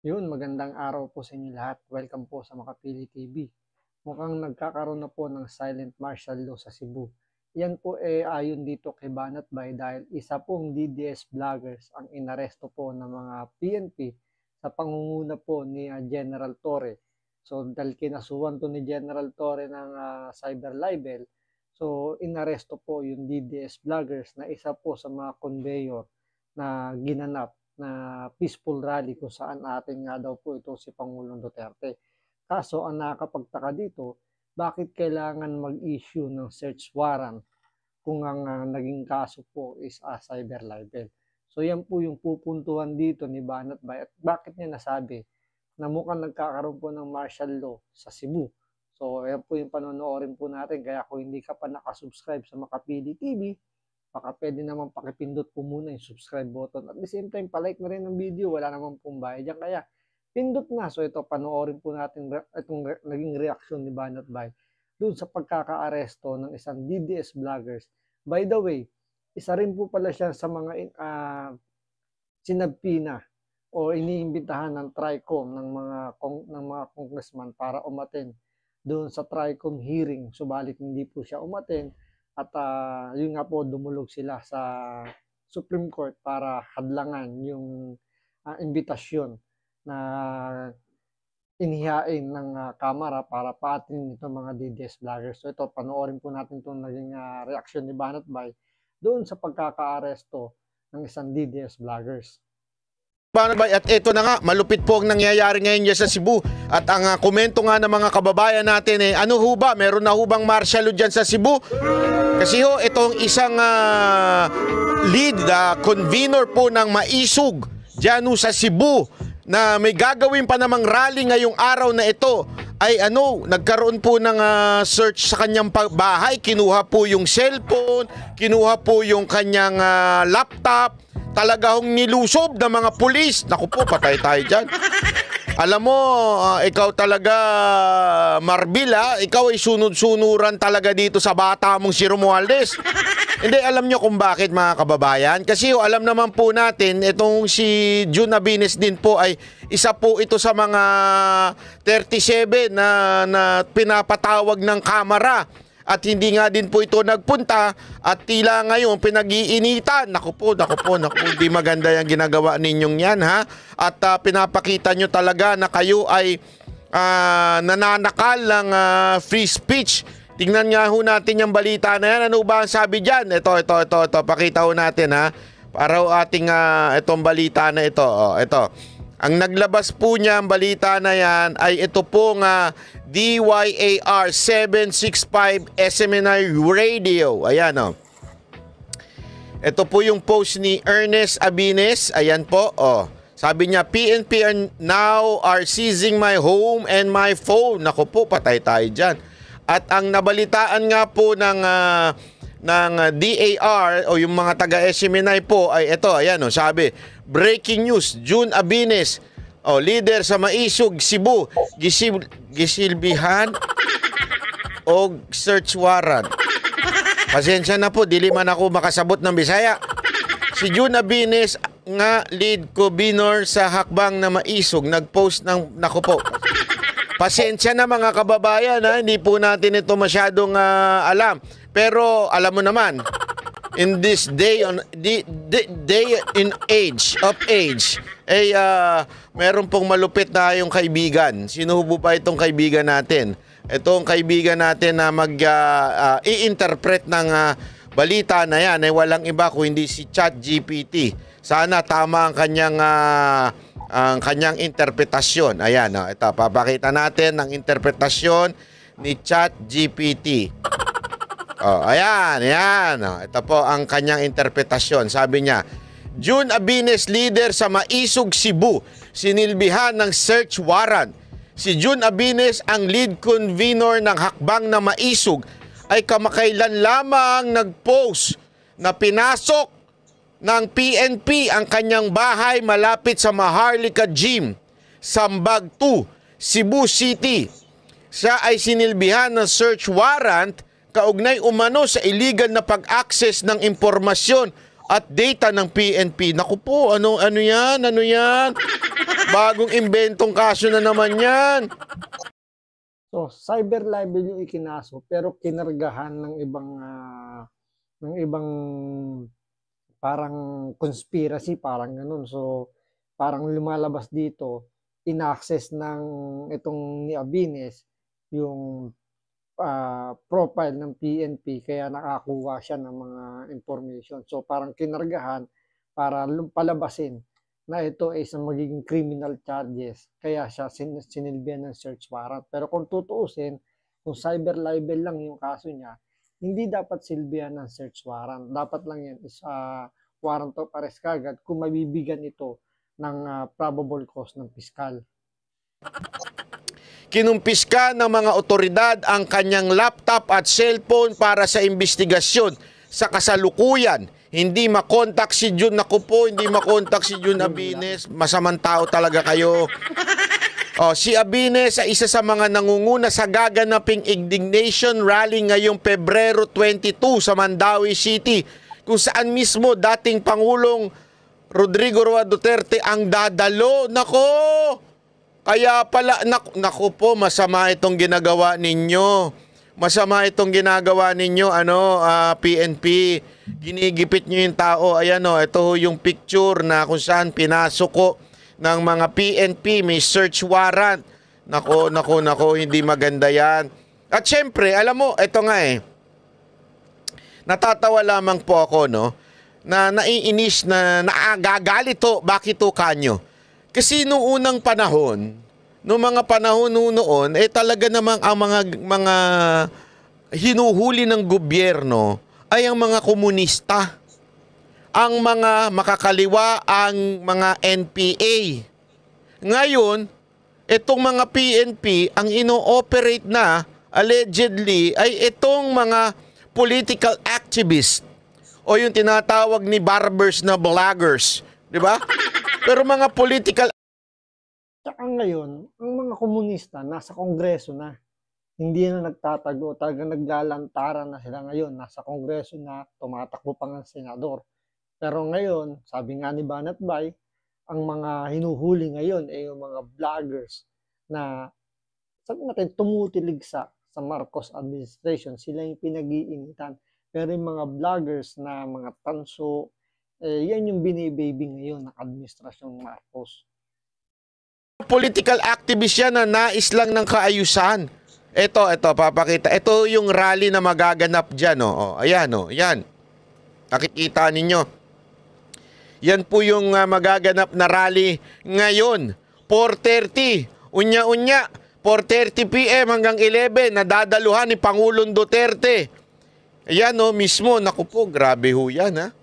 Yun, magandang araw po sa inyo lahat. Welcome po sa Makapili TV. Mukhang nagkakaroon na po ng silent martial law sa Cebu. Yan po ayon dito kay Banat Bay dahil isa pong DDS vloggers ang inaresto po ng mga PNP sa pangunguna po ni General Torre. So dahil kinasuhan to ni General Torre ng cyber libel, so inaresto po yung DDS vloggers na isa po sa mga conveyor na ginanap na peaceful rally kung saan ating nga daw po ito si Pangulong Duterte. Kaso ang nakakapagtaka dito, bakit kailangan mag-issue ng search warrant kung ang naging kaso po is cyber libel? So yan po yung pupuntuhan dito ni Banat Bay at bakit niya nasabi na mukhang nagkakaroon po ng martial law sa Cebu. So yan po yung panonoorin po natin kaya kung hindi ka pa nakasubscribe sa Makapili TV, baka pwede naman pakipindot po muna yung subscribe button. At the same time, palike na rin ng video. Wala naman pong bayad dyan. Kaya, pindot na. So ito, panoorin po natin itong naging reaksyon ni Banat Bay dun sa pagkakaaresto ng isang DDS vloggers. By the way, isa rin po pala siya sa mga sinabpina o iniimbitahan ng TRICOM ng mga congressman para umaten doon sa TRICOM hearing. Subalit hindi po siya umaten at yun nga po, dumulog sila sa Supreme Court para hadlangan yung imbitasyon na inihain ng Kamara para paatin itong mga DDS vloggers. So ito, panoorin po natin itong naging reaksyon ni Banat Bay doon sa pagkakaaresto ng isang DDS vloggers. At ito na nga, malupit po ang nangyayari ngayon dyan sa Cebu. At ang komento nga ng mga kababayan natin ano ho ba, meron na ho bang martial law dyan sa Cebu? Kasi ho, itong isang lead convener po ng Maisog dyan ho sa Cebu na may gagawin pa namang rally ngayong araw na ito ay nagkaroon po ng search sa kanyang bahay, kinuha po yung cellphone, kinuha po yung kanyang laptop, talaga hong nilusob ng mga pulis. Naku po, patay tayo dyan. Alam mo, ikaw talaga, Marbil, ikaw ay sunod-sunuran talaga dito sa bata mong si Romualdez. Hindi, alam nyo kung bakit mga kababayan? Kasi alam naman po natin, itong si Jun Abines din po ay isa po ito sa mga 37 na pinapatawag ng Kamara. At hindi nga din po ito nagpunta at tila ngayon pinag-iinitan. Naku po, hindi maganda yung ginagawa ninyong yan, ha? At pinapakita nyo talaga na kayo ay nananakal ng free speech. Tingnan nga ho natin yung balita na yan. Ano ba ang sabi dyan? Ito. Pakita ho natin, ha? Para ho ating itong balita na ito. Ito. Ang naglabas po niya ang balita na yan ay ito pong DYAR 765 SMNI Radio. Ayan o. Ito po yung post ni Ernest Abines. Ayan po. Sabi niya, PNP now are seizing my home and my phone. Naku po, patay tayo dyan. At ang nabalitaan nga po ng DAR o yung mga taga-SMNI po ay ito. Ayan sabi, breaking news, Jun Abines, leader sa Maisog, Cebu, gisilbihan o search warrant. Pasensya na po, dili man ako makasabot ng Bisaya. Si Jun Abines nga lead convener sa hakbang na Maisog, nagpost ng, naku po, pasensya na mga kababayan, hindi po natin ito masyadong alam. Pero alam mo naman, in this day in age, meron pong malupit na yung kaibigan. Sino po ba itong kaibigan natin? Itong kaibigan natin na i-interpret ng balita na yan ay walang iba kung hindi si ChatGPT. Sana tama ang kanyang interpretasyon. Ayan, ito, papakita natin ang interpretasyon ni ChatGPT. Ayan. Ito po ang kanyang interpretasyon. Sabi niya, Jun Abines, leader sa Maisog, Cebu, sinilbihan ng search warrant. Si Jun Abines, ang lead convener ng hakbang na Maisog, ay kamakailan lamang nag-post na pinasok ng PNP ang kanyang bahay malapit sa Maharlika Gym, Sambag 2, Cebu City. Siya ay sinilbihan ng search warrant kaugnay umano sa illegal na pag-access ng impormasyon at data ng PNP. Naku po, ano yan? Ano yan? Bagong imbentong kaso na naman yan. So, cyber libel yung ikinaso pero kinargahan ng ibang parang conspiracy, parang ganun. So, parang lumalabas dito, in-access ng itong ni Abines yung profile ng PNP kaya nakakuha siya ng mga information. So parang kinargahan para palabasin na ito ay isang magiging criminal charges kaya siya sinilbihan ng search warrant. Pero kung tutuusin, kung cyber libel lang yung kaso niya, hindi dapat silbihan ng search warrant. Dapat lang yan is warrant of arrest kagad kung mabibigyan ito ng probable cause ng piskal. Kinumpiska ng mga otoridad ang kanyang laptop at cellphone para sa investigasyon. Sa kasalukuyan, hindi makontak si Jun. Naku po, hindi makontak si Jun Abines. Masamang tao talaga kayo. Si Abines ay isa sa mga nangunguna sa gaganaping indignation rally ngayong Pebrero 22 sa Mandawi City, kung saan mismo dating Pangulong Rodrigo Roa Duterte ang dadalo. Nako! Kaya pala, naku po, masama itong ginagawa ninyo. Masama itong ginagawa ninyo, PNP. Ginigipit nyo yung tao. Ayan ito yung picture na kung saan pinasok ko ng mga PNP, may search warrant. Nako, hindi maganda yan. At syempre, alam mo, ito nga natatawa lamang po ako, na naiinis, na naagagalit to. Bakit to kanyo? Kasi noong unang panahon, noong mga panahon noon, talaga namang ang mga hinuhuli ng gobyerno ay ang mga komunista. Ang mga makakaliwa, ang mga NPA. Ngayon, itong mga PNP, ang ino-operate na, allegedly, ay itong mga political activists o yung tinatawag ni barbers na vloggers. Di ba? Pero mga political... Tsaka ngayon, ang mga komunista nasa kongreso na. Hindi na nagtatago, talagang naglalantaran na sila ngayon. Nasa kongreso na, tumatakbo pa ng senador. Pero ngayon, sabi nga ni Banat Bay, ang mga hinuhuli ngayon ay yung mga vloggers na, sabi natin, tumutilig sa Marcos administration. Sila yung pinag-iinitan. Pero yung mga vloggers na mga tanso, yan yung binibaby ngayon ng administrasyong Marcos. Political activist yan na nais lang ng kaayusan. Ito, papakita. Ito yung rally na magaganap dyan. Ayan, yan. Nakikita ninyo. Yan po yung magaganap na rally ngayon. 4:30. Unya-unya. 4:30 PM hanggang 11. Nadadaluhan ni Pangulong Duterte. Ayan mismo. Naku po, grabe ho yan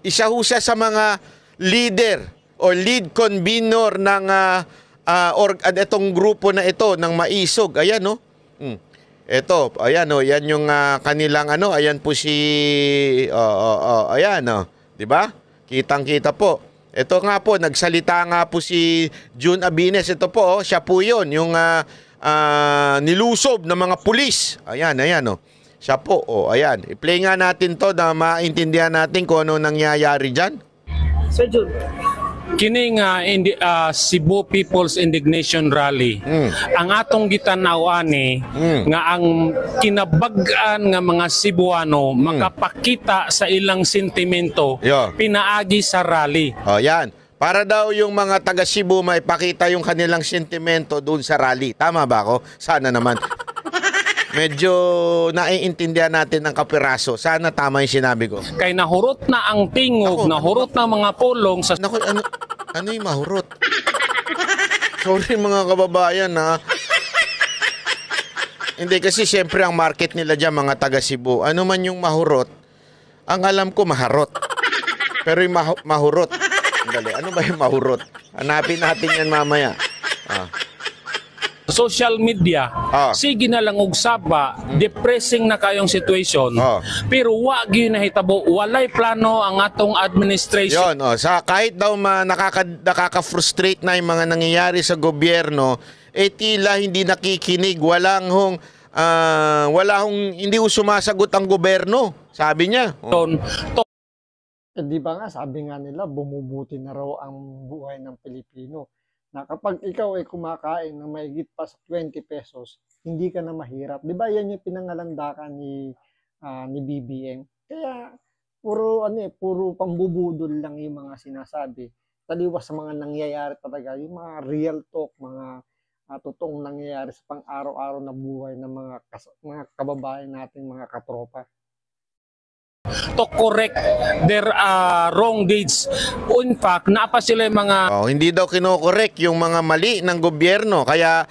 Isa ho siya sa mga leader o lead convener ng itong grupo na ito ng Maisog. Ayan Ito, ayan yan yung kanilang ayan po si ayan 'di ba? Kitang-kita po. Ito nga po, nagsalita nga po si Jun Abines. Ito po, siya po 'yon, yung nilusob ng mga pulis. Ayan. Siya po, ayan. I-play nga natin to na maintindihan natin kung ano nangyayari dyan. Sir Jun, kini nga Cebu People's Indignation Rally. Ang atong gitanaw-ani nga ang kinabag-an nga mga Cebuano makapakita sa ilang sentimento pinaagi sa rally. Yan. Para daw yung mga taga Cebu maipakita yung kanilang sentimento doon sa rally. Tama ba ako? Sana naman. Medyo naiintindihan natin ng kapiraso. Sana tama yung sinabi ko. Kay nahurot na ang tingog, nahurot na mga pulong sa... Naku, ano yung mahurot? Sorry mga kababayan Hindi kasi siyempre ang market nila dyan mga taga Cebu. Ano man yung mahurot, ang alam ko maharot. Pero yung mahurot. Dali, ano ba yung mahurot? Hanapin natin yan mamaya. social media, sige na lang og saba, depressing na kayong situation, pero wag yun nahitabo, walay plano ang atong administration. Sa kahit daw nakaka-frustrate na yung mga nangyayari sa gobyerno, tila hindi nakikinig, hindi sumasagot ang gobyerno, sabi niya. Di ba nga, sabi nga nila, bumubuti na raw ang buhay ng Pilipino. Na kapag ikaw ay kumakain ng mahigit pa sa 20 pesos, hindi ka na mahirap. Di ba yan yung pinangalandakan ni BBM? Kaya puro pambubudol lang yung mga sinasabi. Taliwas sa mga nangyayari talaga, yung mga real talk, mga totoong nangyayari sa pang-araw-araw na buhay ng mga kababayan nating mga katropa. To correct their wrong deeds. In fact, napa sila yung mga... Hindi daw kinokorek yung mga mali ng gobyerno. Kaya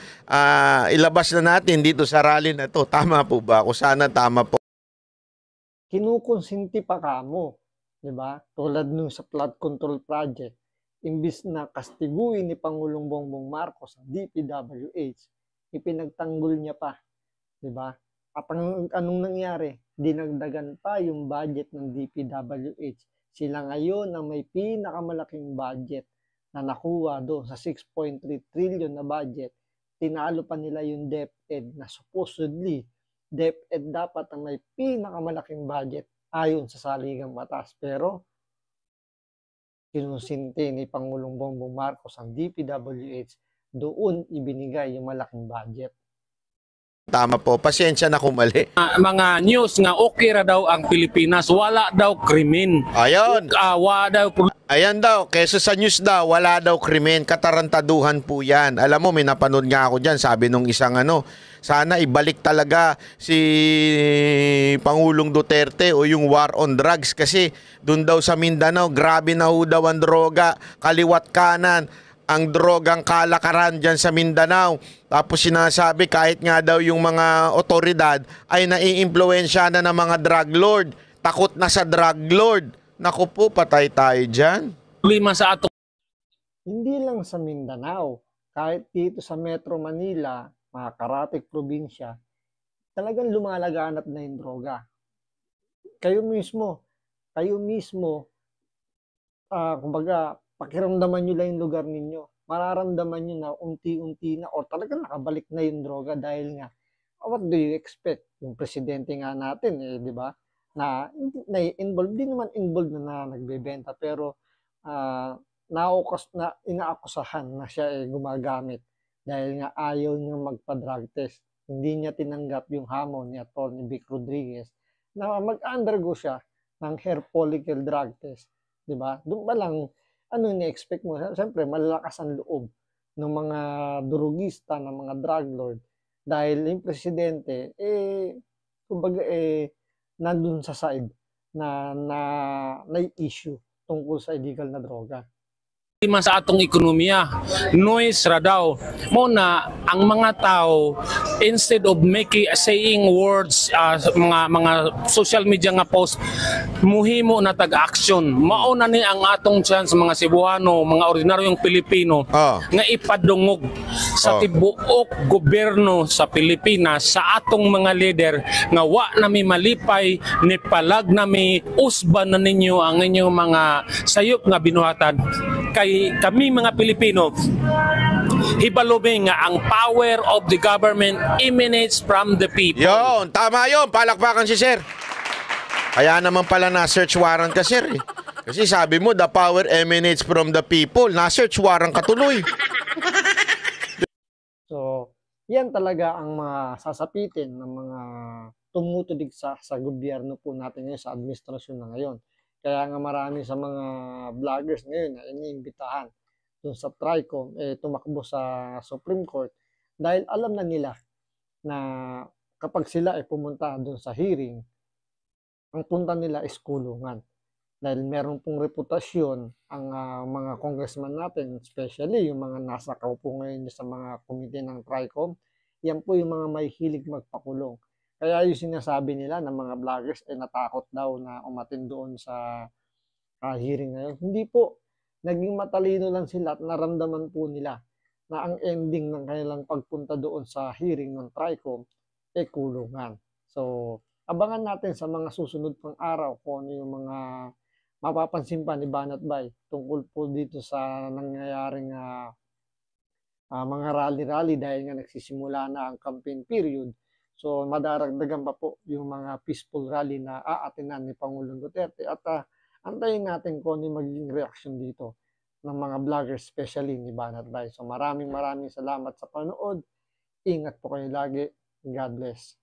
ilabas na natin dito sa rally na to. Tama po ba? Kung sana tama po. Kinukonsinti pa kamo, di ba? Tulad nung sa flood control project, imbis na kastiguin ni Pangulong Bongbong Marcos ang DPWH, ipinagtanggol niya pa, di ba? At anong nangyari? Dinagdagan pa yung budget ng DPWH. Sila ngayon ang may pinakamalaking budget na nakuha doon sa 6.3 trillion na budget. Tinalo pa nila yung DepEd na supposedly DepEd dapat ang may pinakamalaking budget ayon sa saligang batas. Pero kinusinti ni Pangulong Bongbong Marcos ang DPWH, doon ibinigay yung malaking budget. Tama po, pasensya na kung mali. Mga news nga okay ra daw ang Pilipinas, wala daw krimen. Ayun. Ayan daw, kesa sa news daw, wala daw krimen, katarantaduhan po yan. Alam mo, may napanood nga ako dyan, sabi nung isang sana ibalik talaga si Pangulong Duterte o yung war on drugs kasi dun daw sa Mindanao, grabe na ho daw ang droga, kaliwat kanan. Ang drogang kalakaran dyan sa Mindanao. Tapos sinasabi kahit nga daw yung mga otoridad ay naiimpluwensya na ng mga drug lord. Takot na sa drug lord. Naku po, patay tayo dyan. Hindi lang sa Mindanao, kahit dito sa Metro Manila, mga karatig probinsya, talagang lumalaganap na yung droga. Kayo mismo, kumbaga, pakiramdaman nyo lang yung lugar ninyo. Mararamdaman nyo na unti-unti na o talagang nakabalik na yung droga dahil nga, what do you expect? Yung presidente nga natin, di ba? Na involved, di naman involved na nagbebenta pero inaakusahan na siya gumagamit dahil nga ayaw niya magpa-drug test. Hindi niya tinanggap yung hamon ni Atty. Vic Rodriguez na mag-undergo siya ng hair follicle drug test. Di ba? Doon pa lang, ano ni-expect mo? Siyempre, malalakas ang loob ng mga durugista, ng mga drug lord. Dahil yung presidente, kumbaga, nandun sa side na issue tungkol sa illegal na droga. Sa atong ekonomiya, noise ra daw. Muna ang mga tao instead of saying words mga social media nga post muhimo na tag-action. Mauna ni ang atong chance mga Cebuano, mga ordinaryong Pilipino nga ipadungog sa tibuok gobyerno sa Pilipinas sa atong mga leader nga wa nami malipay ni palag nami usban na ninyo ang inyong mga sayop nga binuhatan. Kay kami mga Pilipino, hibalubing nga ang power of the government emanates from the people. Yon, tama yon, palakpakan si sir. Kaya naman pala na-search warrant ka sir. Kasi sabi mo, the power emanates from the people. Na-search warrant ka tuloy. So, yan talaga ang mga sasapitin ng mga tumutulig sa gobyerno po natin ngayon, sa administrasyon na ngayon. Kaya nga marami sa mga vloggers ngayon na iniimbitahan doon sa TRICOM, tumakbo sa Supreme Court dahil alam na nila na kapag sila ay pumunta doon sa hearing, ang punta nila is kulungan. Dahil meron pong reputasyon ang mga congressman natin, especially yung mga nasa kaupo ngayon sa mga komite ng TRICOM, yan po yung mga may hilig magpakulong. Kaya yung sinasabi nila ng mga vloggers ay natakot daw na umatin doon sa hearing na yun. Hindi po. Naging matalino lang sila at naramdaman po nila na ang ending ng kanilang pagpunta doon sa hearing ng TRICOM ay kulungan. So, abangan natin sa mga susunod pang araw kung ano yung mga mapapansin pa ni Banat Bay tungkol po dito sa nangyayaring mga rally-rally dahil nga nagsisimula na ang campaign period. So, madaragdagan pa po yung mga peaceful rally na aatinan ni Pangulong Duterte. At Antayin natin kung ano yung magiging reaction dito ng mga vloggers, especially ni Banat Bay. So maraming salamat sa panood. Ingat po kayo lagi. God bless.